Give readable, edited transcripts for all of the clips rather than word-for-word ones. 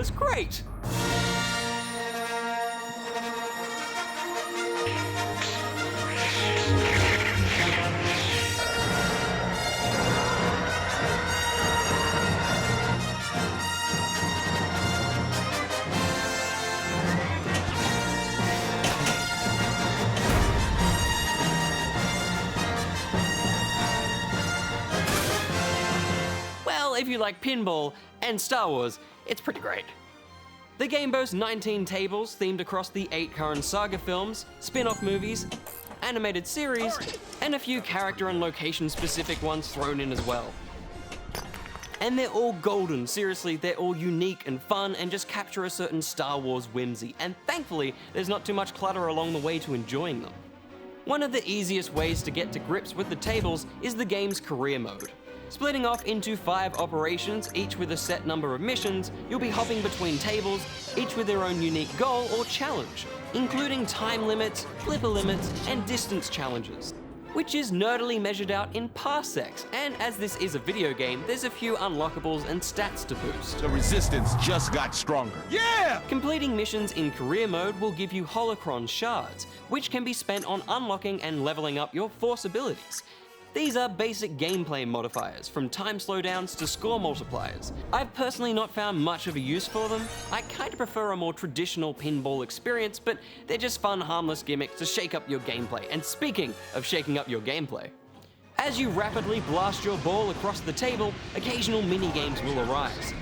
was great! If you like pinball and Star Wars, it's pretty great. The game boasts 19 tables themed across the 8 current saga films, spin-off movies, animated series, and a few character and location specific ones thrown in as well. And they're all golden, seriously, they're all unique and fun and just capture a certain Star Wars whimsy, and thankfully there's not too much clutter along the way to enjoying them. One of the easiest ways to get to grips with the tables is the game's career mode. Splitting off into 5 operations, each with a set number of missions, you'll be hopping between tables, each with their own unique goal or challenge, including time limits, flipper limits, and distance challenges, which is nerdily measured out in parsecs, and as this is a video game, there's a few unlockables and stats to boost. The resistance just got stronger. Yeah! Completing missions in career mode will give you holocron shards, which can be spent on unlocking and leveling up your force abilities. These are basic gameplay modifiers, from time slowdowns to score multipliers. I've personally not found much of a use for them. I kinda prefer a more traditional pinball experience, but they're just fun, harmless gimmicks to shake up your gameplay. And speaking of shaking up your gameplay, as you rapidly blast your ball across the table, occasional mini-games will arise.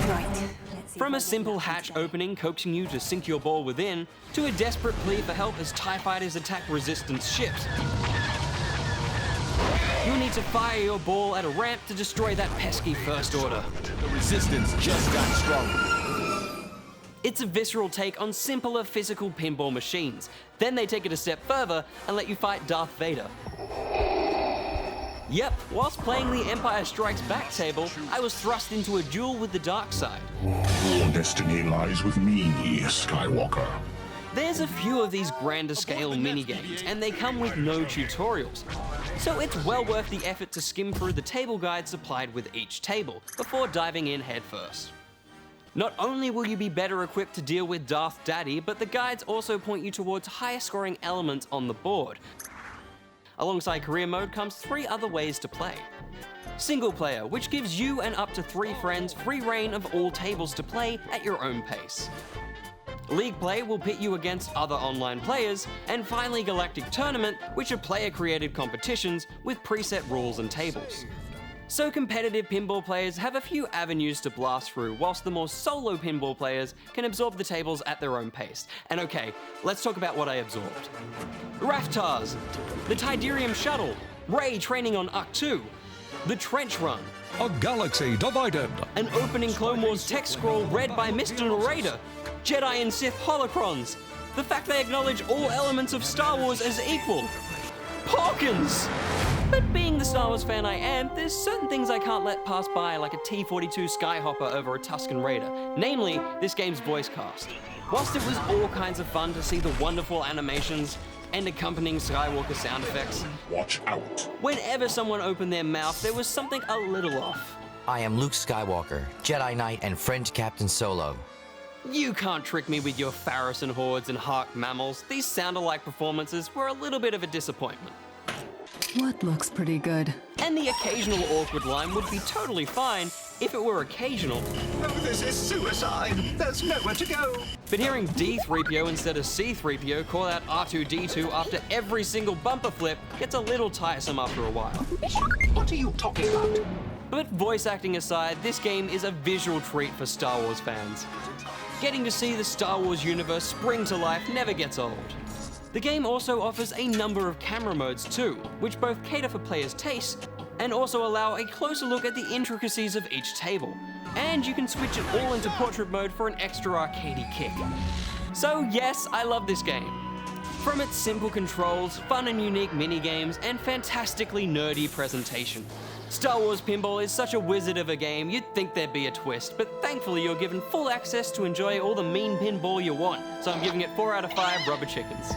Right. From a simple hatch opening coaxing you to sink your ball within, to a desperate plea for help as TIE fighters attack Resistance ships. You'll need to fire your ball at a ramp to destroy that pesky First Order. The resistance just got stronger. It's a visceral take on simpler physical pinball machines. Then they take it a step further and let you fight Darth Vader. Yep, whilst playing the Empire Strikes Back table, I was thrust into a duel with the dark side. Your destiny lies with me, Skywalker. There's a few of these grander scale minigames, and they come with no tutorials. So it's well worth the effort to skim through the table guide supplied with each table, before diving in headfirst. Not only will you be better equipped to deal with Darth Daddy, but the guides also point you towards higher scoring elements on the board. Alongside career mode comes 3 other ways to play. Single player, which gives you and up to 3 friends free reign of all tables to play at your own pace. League play will pit you against other online players, and finally Galactic Tournament, which are player-created competitions with preset rules and tables. So competitive pinball players have a few avenues to blast through, whilst the more solo pinball players can absorb the tables at their own pace. And okay, let's talk about what I absorbed. Raftars, the Tiderium Shuttle, Rey training on Ahch-To, the Trench Run, A Galaxy Divided, an opening Clone Wars text scroll read by Mr. Narrator, Jedi and Sith holocrons, the fact they acknowledge all elements of Star Wars as equal, Porkins! But being the Star Wars fan I am, there's certain things I can't let pass by, like a T-42 Skyhopper over a Tusken Raider, namely this game's voice cast. Whilst it was all kinds of fun to see the wonderful animations and accompanying Skywalker sound effects, Watch out. whenever someone opened their mouth, there was something a little off. I am Luke Skywalker, Jedi Knight and French Captain Solo. You can't trick me with your Pharos Hordes and Hark Mammals. These sound-alike performances were a little bit of a disappointment. What looks pretty good? And the occasional awkward line would be totally fine if it were occasional. No, this is suicide. There's nowhere to go. But hearing D-3PO instead of C-3PO call out R2-D2 after every single bumper flip gets a little tiresome after a while. What are you talking about? But voice acting aside, this game is a visual treat for Star Wars fans. Getting to see the Star Wars universe spring to life never gets old. The game also offers a number of camera modes too, which both cater for players' tastes and also allow a closer look at the intricacies of each table. And you can switch it all into portrait mode for an extra arcadey kick. So yes, I love this game. From its simple controls, fun and unique mini-games, and fantastically nerdy presentation. Star Wars Pinball is such a wizard of a game, you'd think there'd be a twist, but thankfully you're given full access to enjoy all the mean pinball you want, so I'm giving it 4 out of 5 rubber chickens.